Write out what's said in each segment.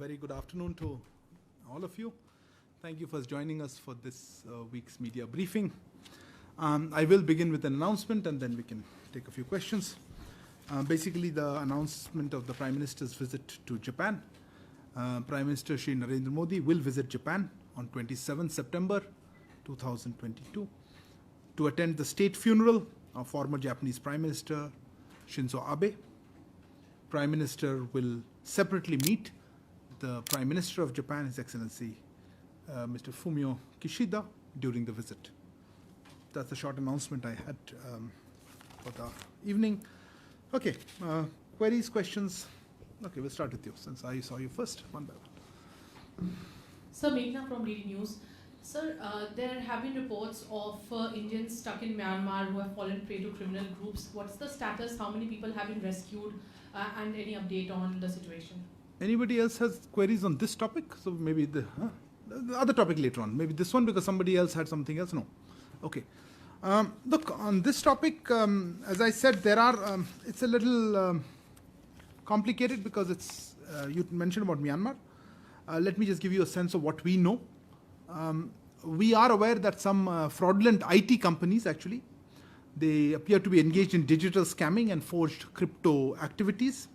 very good afternoon to all of you. Thank you for joining us for this week's media briefing. I will begin with an announcement and then we can take a few questions. Basically, the announcement of the Prime Minister's visit to Japan. Prime Minister Shri Narendra Modi will visit Japan on 27 September 2022 to attend the state funeral of former Japanese Prime Minister Shinzo Abe. Prime Minister will separately meet the Prime Minister of Japan, His Excellency Mr. Fumio Kishida, during the visit. That's the short announcement I had for the evening. Okay, queries, questions? Okay, we'll start with you, since I saw you first, one by one. Sir, Meghna from DD News. Sir, there have been reports of Indians stuck in Myanmar who have fallen prey to criminal groups. What's the status? How many people have been rescued? And any update on the situation? Anybody else has queries on this topic? So maybe the other topic later on. Maybe this one because somebody else had something else? No. Okay. Look, on this topic, as I said, there are, it's a little complicated because it's, you mentioned about Myanmar. Let me just give you a sense of what we know. We are aware that some fraudulent IT companies, actually, they appear to be engaged in digital scamming and forged crypto activities.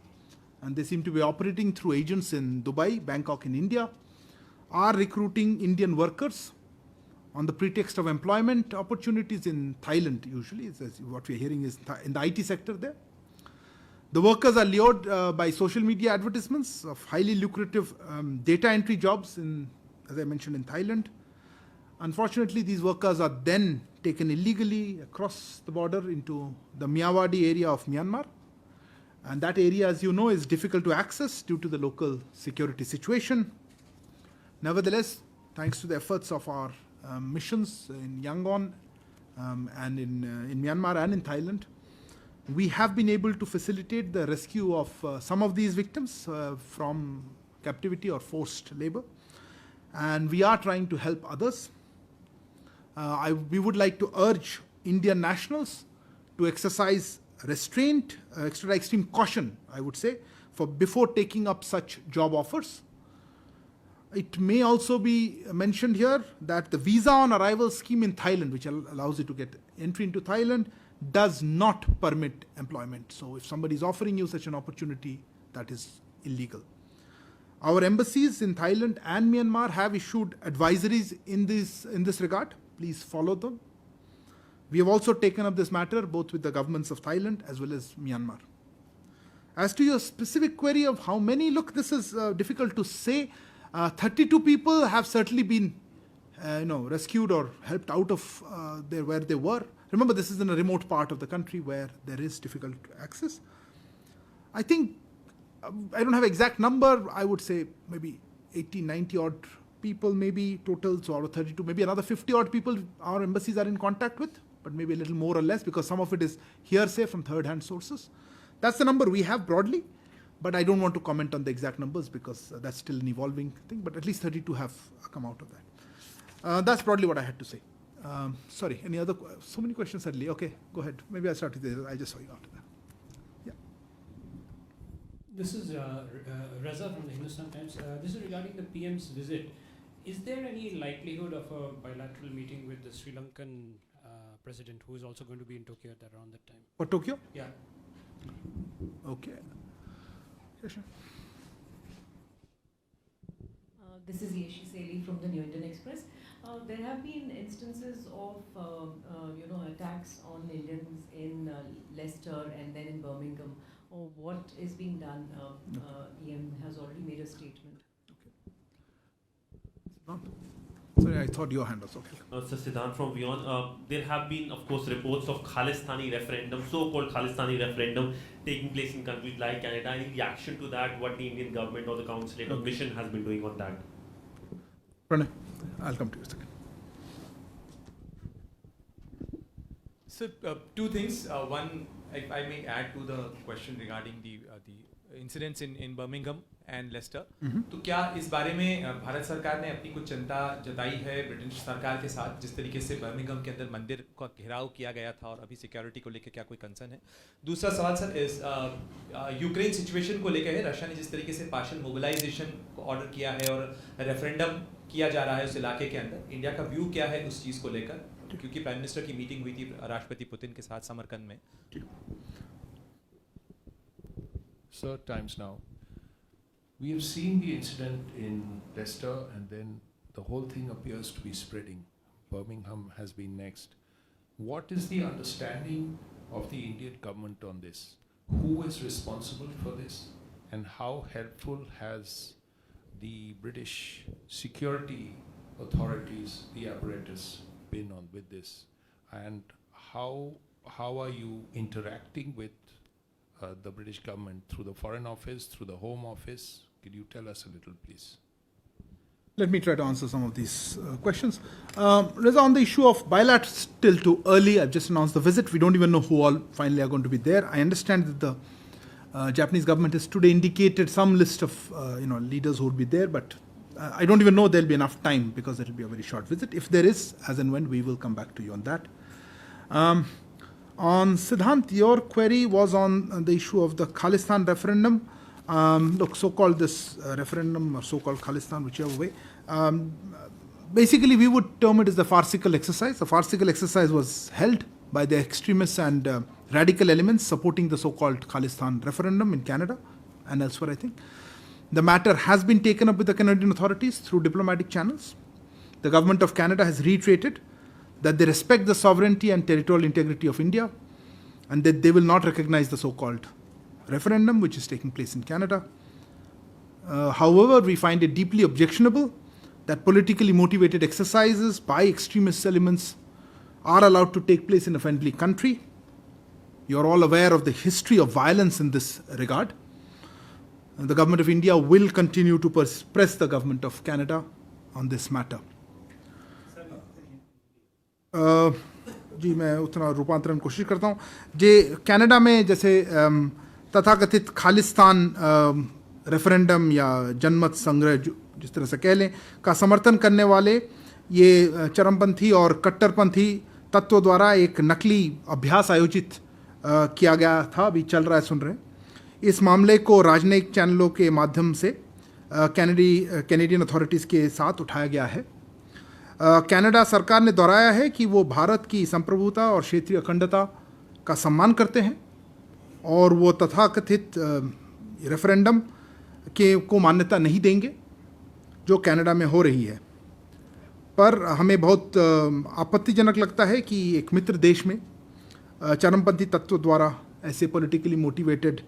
And they seem to be operating through agents in Dubai, Bangkok in India, are recruiting Indian workers on the pretext of employment opportunities in Thailand, usually. What we're hearing is in the IT sector there. The workers are lured by social media advertisements of highly lucrative data entry jobs, as I mentioned, in Thailand. Unfortunately, these workers are then taken illegally across the border into the Myawaddy area of Myanmar. And that area, as you know, is difficult to access due to the local security situation. Nevertheless, thanks to the efforts of our missions in Yangon and in Myanmar and in Thailand, we have been able to facilitate the rescue of some of these victims from captivity or forced labor. And we are trying to help others. We would like to urge Indian nationals to exercise restraint, extreme caution, I would say, before taking up such job offers. It may also be mentioned here that the visa on arrival scheme in Thailand, which allows you to get entry into Thailand, does not permit employment. So if somebody is offering you such an opportunity, that is illegal. Our embassies in Thailand and Myanmar have issued advisories in this regard. Please follow them. We have also taken up this matter both with the governments of Thailand as well as Myanmar. As to your specific query of how many, look, this is difficult to say. 32 people have certainly been rescued or helped out of where they were. Remember, this is in a remote part of the country where there is difficult access. I think, I don't have exact number, I would say maybe 80, 90 odd people maybe total, so out of 32, maybe another 50 odd people our embassies are in contact with, but maybe a little more or less because some of it is hearsay from third-hand sources. That's the number we have broadly, but I don't want to comment on the exact numbers because that's still an evolving thing, but at least 32 have come out of that. That's broadly what I had to say. Sorry, any other, so many questions suddenly. Okay, go ahead. Maybe I'll start with this. I just saw you after that. Yeah. This is Reza from the Hindustan Times. This is regarding the PM's visit. Is there any likelihood of a bilateral meeting with the Sri Lankan president, who is also going to be in Tokyo at around that time? For Tokyo? Yeah. Okay. Yeah, sure. This is Yeshi Seli from the New Indian Express. There have been instances of attacks on Indians in Leicester and then in Birmingham. What is being done? EM has already made a statement. Okay. Sorry, I thought your hand was okay. So Siddhant from Beyond. There have been, of course, reports of Khalistan Referendum, so-called Khalistan Referendum, taking place in countries like Canada. Any reaction to that? What the Indian government or the consulate or mission has been doing on that? Pranay, I'll come to you in a second. So two things. One, if I may add to the question regarding the incidents in Birmingham and Leicester. तो क्या इस बारे में भारत सरकार ने अपनी कुछ चिंता जताई है ब्रिटिश सरकार के साथ, जिस तरीके से बर्मिंघम के अंदर मंदिर का घेराव किया गया था और अभी सिक्योरिटी को लेकर क्या कोई कंसर्न है? दूसरा सवाल सर इस यूक्रेन सिचुएशन को लेकर है। रशिया ने जिस तरीके से पार्शियल मोबिलाइजेशन को ऑर्डर किया है और रेफरेंडम किया जा रहा है उस इलाके के अंदर, इंडिया का व्यू क्या है उस चीज़ को लेकर, क्योंकि प्राइम मिनिस्टर की मीटिंग हुई थी राष्ट्रपति पुतिन के साथ समरकंद में। Sir, times now. We have seen the incident in Leicester and then the whole thing appears to be spreading. Birmingham has been next. What is the understanding of the Indian government on this? Who is responsible for this? And how helpful has the British security authorities, the apparatus, been on with this? And how are you interacting with the British government through the Foreign Office, through the Home Office? Could you tell us a little, please? Let me try to answer some of these questions. Reza, on the issue of bilaterals, still too early. I've just announced the visit. We don't even know who all finally are going to be there. I understand that the Japanese government has today indicated some list of leaders who would be there, but I don't even know there'll be enough time because it'll be a very short visit. If there is, as and when, we will come back to you on that. On Siddhant, your query was on the issue of the Khalistan referendum. Look, so-called this referendum or so-called Khalistan, whichever way, basically we would term it as the farcical exercise. The farcical exercise was held by the extremists and radical elements supporting the so-called Khalistan referendum in Canada and elsewhere, I think. The matter has been taken up with the Canadian authorities through diplomatic channels. The government of Canada has reiterated that they respect the sovereignty and territorial integrity of India and that they will not recognize the so-called referendum which is taking place in Canada. However, we find it deeply objectionable that politically motivated exercises by extremist elements are allowed to take place in a friendly country. You're all aware of the history of violence in this regard. The government of India will continue to press the government of Canada on this matter. जी मैं उतना रूपांतरण कोशिश करता हूँ। जे Canada में जैसे तथाकथित Khalistan referendum या जनमत संग्रह जिस तरह से कह लें का समर्थन करने वाले ये चरमपंथी और कट्टरपंथी तत्व द्वारा एक नकली अभ्यास आयोजित किया गया था, अभी चल रहा है, सुन रहे हैं। इस मामले को राजनयिक चैनलों के माध्यम से कैनेडियन अथॉरिटीज़ के साथ उठाया गया है। कनाडा सरकार ने दोहराया है कि वो भारत की संप्रभुता और क्षेत्रीय अखंडता का सम्मान करते हैं और वो तथाकथित रेफरेंडम को मान्यता नहीं देंगे जो कनाडा में हो रही है। पर हमें बहुत आपत्तिजनक लगता है कि एक मित्र देश में चरमपंथी तत्व द्वारा ऐसे पॉलिटिकली मोटिवेटेड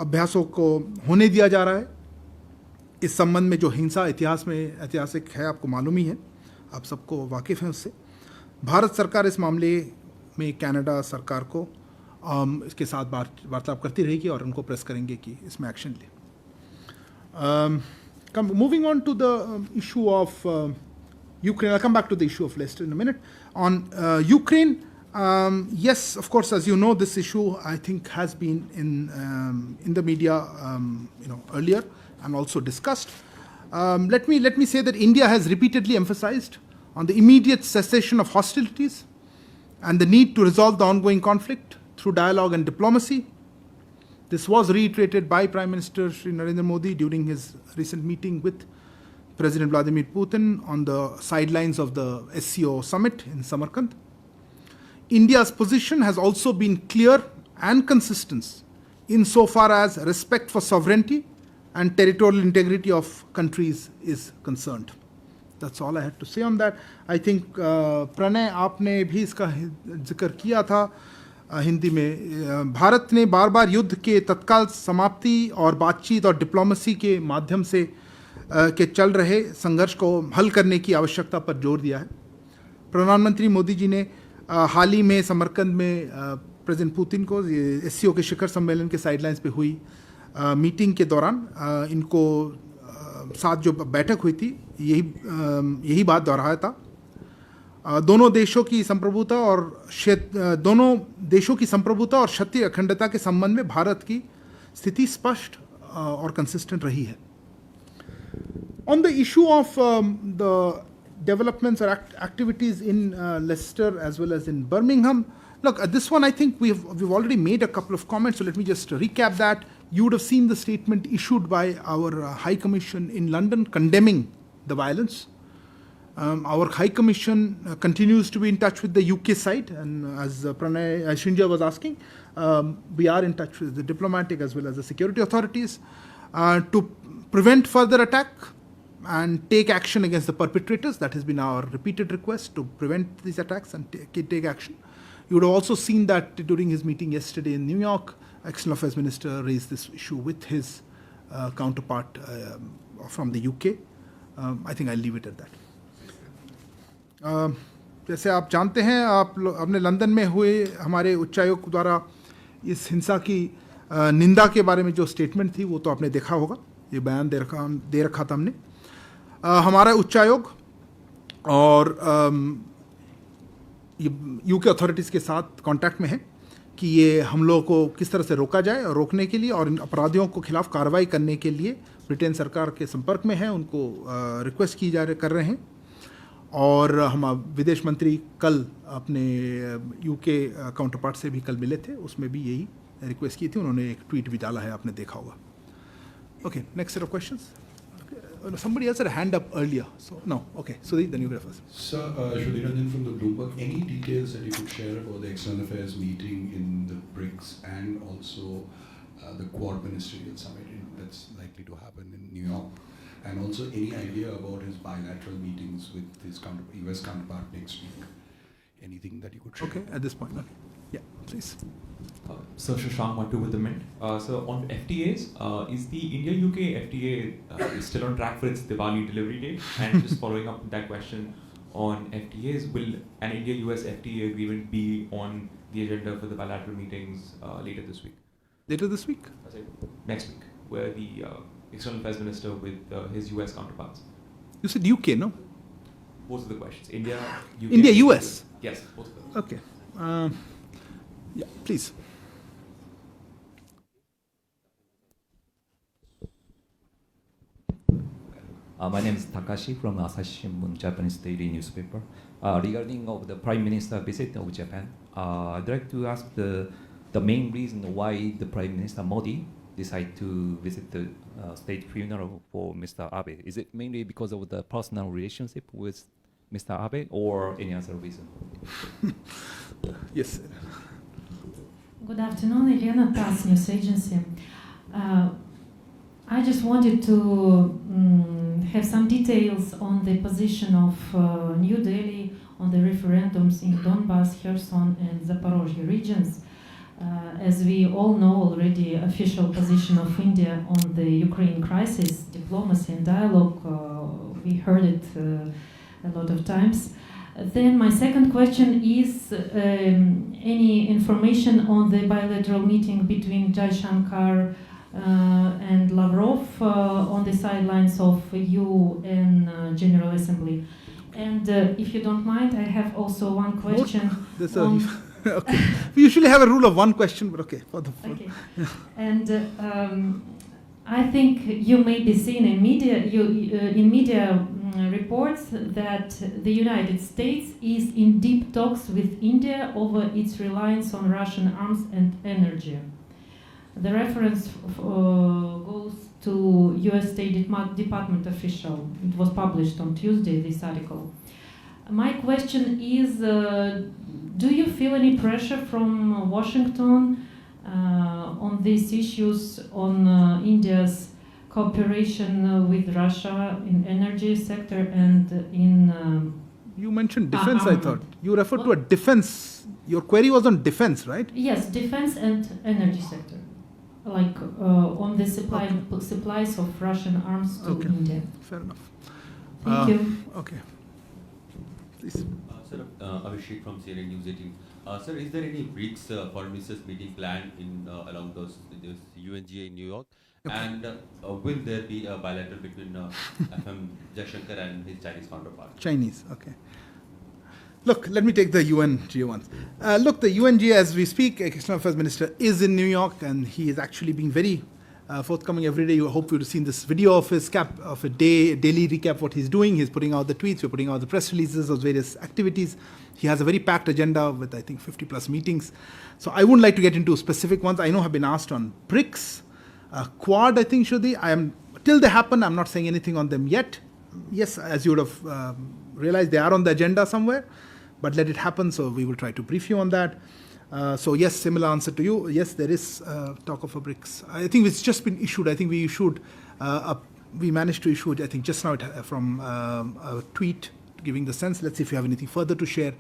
अभ्यासों को होने दिया जा रहा है। इस संबंध में जो हिंसा इतिहास में ऐतिहासिक है, आपको मालूम ही है, आप सबको वाकिफ़ हैं उससे। भारत सरकार इस मामले में कनाडा सरकार को इसके साथ वार्तालाप करती रहेगी और उनको प्रेस करेंगे कि इसमें एक्शन ले। Moving on to the issue of Ukraine, I'll come back to the issue of Leicester in a minute. On Ukraine, yes, of course, as you know, this issue I think has been in the media, earlier and also discussed. Let me say that India has repeatedly emphasized on the immediate cessation of hostilities and the need to resolve the ongoing conflict through dialogue and diplomacy. This was reiterated by Prime Minister Shri Narendra Modi during his recent meeting with President Vladimir Putin on the sidelines of the SCO summit in Samarkand. India's position has also been clear and consistent insofar as respect for sovereignty and territorial integrity of countries is concerned. That's all I had to say on that. I think Pranay, आपने भी इसका जिक्र किया था हिंदी में। भारत ने बार बार युद्ध के तत्काल समाप्ति और बातचीत और डिप्लोमेसी के माध्यम से के चल रहे संघर्ष को हल करने की आवश्यकता पर जोर दिया है। प्रधानमंत्री मोदी जी ने हाल ही में समरकंद में प्रेसिडेंट पुतिन को एससीओ के शिखर सम्मेलन के साइडलाइंस पे हुई मीटिंग के दौरान इनको साथ जो बैठक हुई थी यही बात दोहराया था। दोनों देशों की संप्रभुता और क्षेत्रीय अखंडता के संबंध में भारत की स्थिति स्पष्ट और कंसिस्टेंट रही है। On the issue of the developments or activities in Leicester as well as in Birmingham, look, this one I think we've already made a couple of comments, so let me just recap that. You would have seen the statement issued by our High Commission in London condemning the violence. Our High Commission continues to be in touch with the UK side, and as Pranay Shinja was asking, we are in touch with the diplomatic as well as the security authorities to prevent further attack and take action against the perpetrators. That has been our repeated request, to prevent these attacks and take action. You would have also seen that during his meeting yesterday in New York, External Affairs Minister raised this issue with his counterpart from the UK. I think I'll leave it at that. जैसे आप जानते हैं, आपने London में हुए हमारे उच्चायोग द्वारा इस हिंसा की निंदा के बारे में जो स्टेटमेंट थी वो तो आपने देखा होगा, ये बयान दे रखा था हमने. हमारा उच्चायोग और यूके अथॉरिटीज़ के साथ कांटेक्ट में है कि ये हमलों को किस तरह से रोका जाए, और रोकने के लिए और इन अपराधियों को खिलाफ कार्रवाई करने के लिए ब्रिटेन सरकार के संपर्क में है, उनको रिक्वेस्ट कर रहे हैं. और हम विदेश मंत्री कल अपने यूके काउंटरपार्ट से भी कल मिले थे, उसमें भी यही रिक्वेस्ट की थी, उन्होंने एक ट्वीट भी डाला है, आपने देखा होगा. Okay, next set of questions. Somebody else had a hand up earlier, so no. Okay, so then you go first. Sir, Shruti Ranjan from the Bloomberg. Any details that you could share about the External Affairs meeting in the BRICS and also the Quad Ministerial Summit that's likely to happen in New York? And also any idea about his bilateral meetings with his US counterpart next week? Anything that you could share? Okay, at this point. Okay. Yeah, please. Sir, Shashank Mattu with ThePrint. So on FTAs, is the India-UK FTA is still on track for its Diwali delivery date? And just following up with that question on FTAs, will an India-US FTA agreement be on the agenda for the bilateral meetings later this week? Later this week? Next week, where the External Affairs Minister with his US counterparts. You said UK, no? Both of the questions. India, UK. India, US? Yes, both of them. Okay. Yeah, please. My name is Takashi from Asahi Shimbun, Japanese daily newspaper. Regarding of the Prime Minister visit of Japan, I'd like to ask the main reason why the Prime Minister Modi decided to visit the state funeral for Mr. Abe. Is it mainly because of the personal relationship with Mr. Abe or any other reason? Yes. Good afternoon, Elena, TASS News Agency. I just wanted to have some details on the position of New Delhi on the referendums in Donbass, Kherson and Zaporozhye regions. As we all know already, official position of India on the Ukraine crisis, diplomacy and dialogue, we heard it a lot of times. Then my second question is any information on the bilateral meeting between Jaishankar and Lavrov on the sidelines of UN General Assembly. And if you don't mind, I have also one question. Okay. We usually have a rule of one question, but okay. Okay. And I think you may be seen in media reports that the United States is in deep talks with India over its reliance on Russian arms and energy. The reference goes to US State Department official. It was published on Tuesday, this article. My question is, do you feel any pressure from Washington on these issues, on India's cooperation with Russia in energy sector and in... you mentioned defense, I thought. You referred to a defense. Your query was on defense, right? Yes, defense and energy sector. Like on the supplies of Russian arms to India. Fair enough. Thank you. Okay. Please. Sir, Abhishek from CNN News 18. Sir, is there any BRICS foreign ministers meeting planned in along this UNGA in New York? Okay. And will there be a bilateral between FM Jaishankar and his Chinese counterpart? Chinese, okay. Look, let me take the UNGA ones. Look, the UNGA, as we speak, External Affairs Minister is in New York, and he is actually being very forthcoming every day. You hope you've seen this video of his daily recap what he's doing. He's putting out the tweets, we're putting out the press releases of various activities. He has a very packed agenda with, I think, 50 plus meetings. So I wouldn't like to get into specific ones. I know have been asked on BRICS, Quad, I think, Shruti. Till they happen, I'm not saying anything on them yet. Yes, as you would have realized, they are on the agenda somewhere, but let it happen, so we will try to brief you on that. So yes, similar answer to you. Yes, there is talk of a BRICS. I think it's just been issued. I think we issued, we managed to issue it, I think just now from a tweet giving the sense. Let's see if you have anything further to share.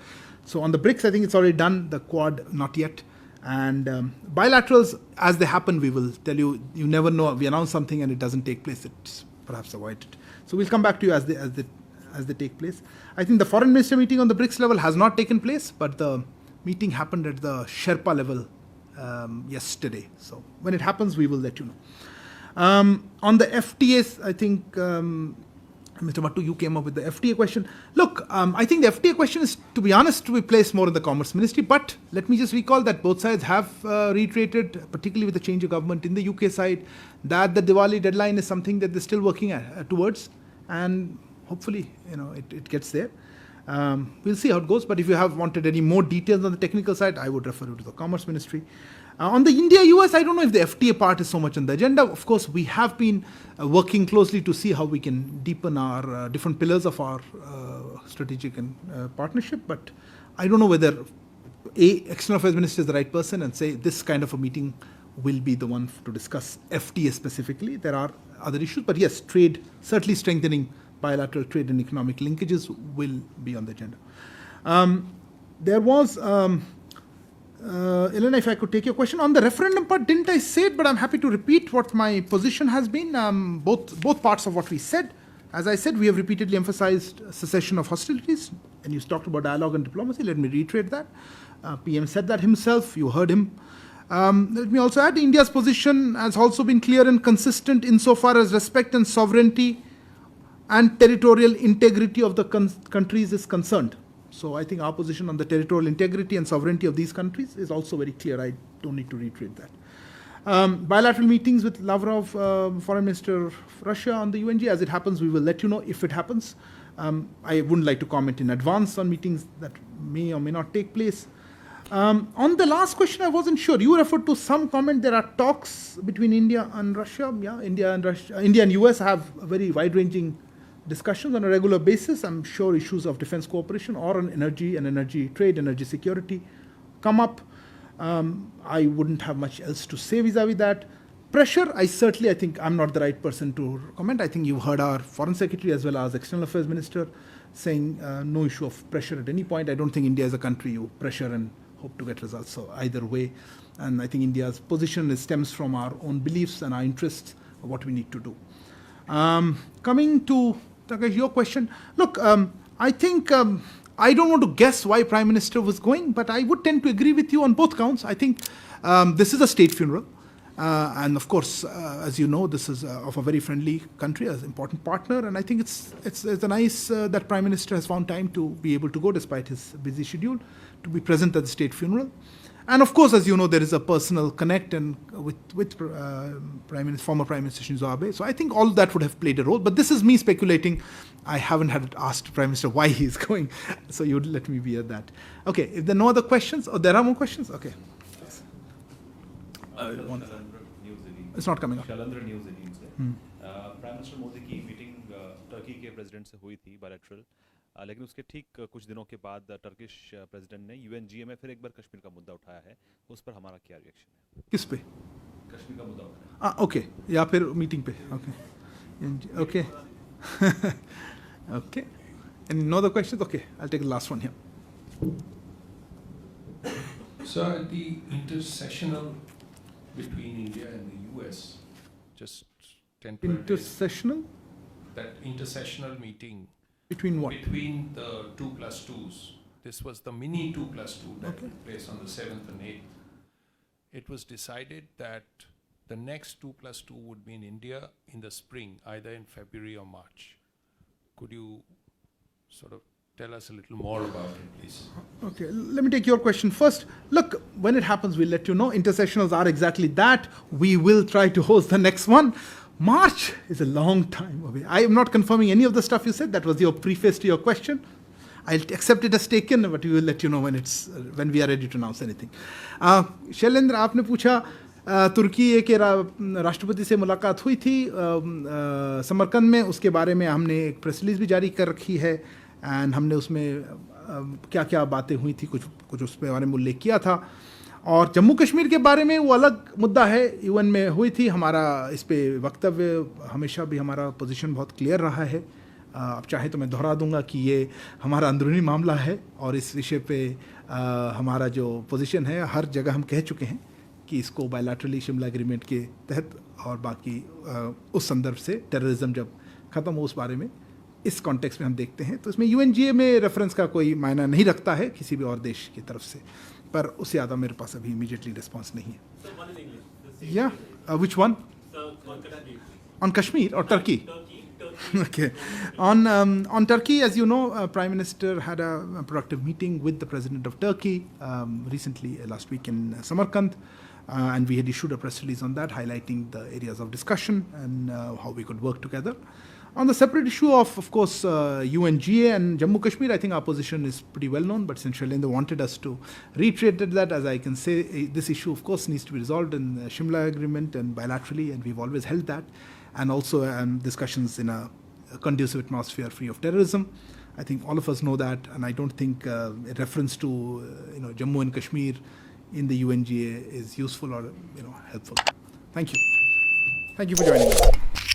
So on the BRICS, I think it's already done. The Quad, not yet. And bilaterals, as they happen, we will tell you. You never know. We announce something and it doesn't take place. It's perhaps avoided. So we'll come back to you as they take place. I think the foreign minister meeting on the BRICS level has not taken place, but the meeting happened at the Sherpa level yesterday. So when it happens, we will let you know. On the FTAs, I think, Mr. Mattu, you came up with the FTA question. Look, I think the FTA question is, to be honest, to be placed more in the Commerce Ministry. But let me just recall that both sides have reiterated, particularly with the change of government in the UK side, that the Diwali deadline is something that they're still working towards. And hopefully, it gets there. We'll see how it goes. But if you have wanted any more details on the technical side, I would refer you to the Commerce Ministry. On the India-US, I don't know if the FTA part is so much on the agenda. Of course, we have been working closely to see how we can deepen our different pillars of our strategic and partnership. But I don't know whether External Affairs Minister is the right person and say this kind of a meeting will be the one to discuss FTA specifically. There are other issues. But yes, trade, certainly strengthening bilateral trade and economic linkages will be on the agenda. There was... Elena, if I could take your question. On the referendum part, didn't I say it? But I'm happy to repeat what my position has been. Both parts of what we said. As I said, we have repeatedly emphasized cessation of hostilities. And you talked about dialogue and diplomacy. Let me reiterate that. PM said that himself. You heard him. Let me also add, India's position has also been clear and consistent insofar as respect and sovereignty and territorial integrity of the countries is concerned. So I think our position on the territorial integrity and sovereignty of these countries is also very clear. I don't need to reiterate that. Bilateral meetings with Lavrov, Foreign Minister of Russia on the UNG. As it happens, we will let you know if it happens. I wouldn't like to comment in advance on meetings that may or may not take place. On the last question, I wasn't sure. You referred to some comment. There are talks between India and Russia. Yeah, India and US have a very wide-ranging discussions on a regular basis. I'm sure issues of defense cooperation or on energy and energy trade, energy security come up. I wouldn't have much else to say vis-a-vis that. Pressure, I think I'm not the right person to comment. I think you heard our Foreign Secretary as well as External Affairs Minister saying no issue of pressure at any point. I don't think India is a country you pressure and hope to get results. So either way, and I think India's position stems from our own beliefs and our interests of what we need to do. Coming to Takash, your question. Look, I think I don't want to guess why Prime Minister was going, but I would tend to agree with you on both counts. I think this is a state funeral. And of course, as you know, this is of a very friendly country, as an important partner. And I think it's nice that Prime Minister has found time to be able to go, despite his busy schedule, to be present at the state funeral. And of course, as you know, there is a personal connect and with former Prime Minister Shinzo Abe. So I think all that would have played a role. But this is me speculating. I haven't had asked Prime Minister why he is going. So you would let me be at that. Okay, if there are no other questions, or there are more questions? Okay. It's not coming up. Shalandra News 18 से prime minister Modi की meeting Turkey के president से हुई थी bilateral, लेकिन उसके ठीक कुछ दिनों के बाद टर्किश प्रेसिडेंट ने यूएनजीए में फिर एक बार कश्मीर का मुद्दा उठाया है. उस पर हमारा क्या रिएक्शन है? किस पे? कश्मीर का मुद्दा उठाया. ओके, या फिर मीटिंग पे. Okay. Okay. Any no other questions? Okay, I'll take the last one here. So the intersessional between India and the US, just temporary. Intersessional? That intersessional meeting. Between what? Between the 2+2s. This was the mini 2+2 that took place on the 7th and 8th. It was decided that the next 2+2 would be in India in the spring, either in February or March. Could you sort of tell us a little more about it, please. Okay, let me take your question first. Look, when it happens, we'll let you know. Intersessionals are exactly that. We will try to host the next one. March is a long time away. I am not confirming any of the stuff you said. That was your preface to your question. I'll accept it as taken, but we will let you know when we are ready to announce anything. Shailendra, आपने पूछा तुर्की के राष्ट्रपति से मुलाकात हुई थी समरकंद में. उसके बारे में हमने एक प्रेस रिलीज भी जारी कर रखी है एंड हमने उसमें क्या क्या बातें हुई थी कुछ उस बारे में उल्लेख किया था. और जम्मू कश्मीर के बारे में वो अलग मुद्दा है, यूएन में हुई थी. हमारा इस पे वक्तव्य हमेशा भी हमारा पोजीशन बहुत क्लियर रहा है. अब चाहे तो मैं दोहरा दूंगा कि ये हमारा अंदरूनी मामला है और इस विषय पे हमारा जो पोजीशन है हर जगह हम कह चुके हैं कि इसको बायलैटरली शिमला एग्रीमेंट के तहत और बाकी उस संदर्भ से टेररिज्म जब ख़त्म हो उस बारे में इस कॉन्टेक्स्ट में हम देखते हैं. तो इसमें यूएनजीए में रेफरेंस का कोई मायना नहीं रखता है किसी भी और देश की तरफ से, पर उससे ज़्यादा मेरे पास अभी इमीडिएटली रिस्पॉन्स नहीं है. या विच वन ऑन कश्मीर और Turkey? Okay. On Turkey, as you know, Prime Minister had a productive meeting with the President of Turkey recently, last week in Samarkand, and we had issued a press release on that, highlighting the areas of discussion and how we could work together. On the separate issue of course, UNGA and Jammu Kashmir, I think our position is pretty well known, but since Shailendra wanted us to reiterate that, as I can say, this issue, of course, needs to be resolved in the Shimla Agreement and bilaterally, and we've always held that. And also discussions in a conducive atmosphere free of terrorism. I think all of us know that, and I don't think a reference to Jammu and Kashmir in the UNGA is useful or helpful. Thank you. Thank you for joining us.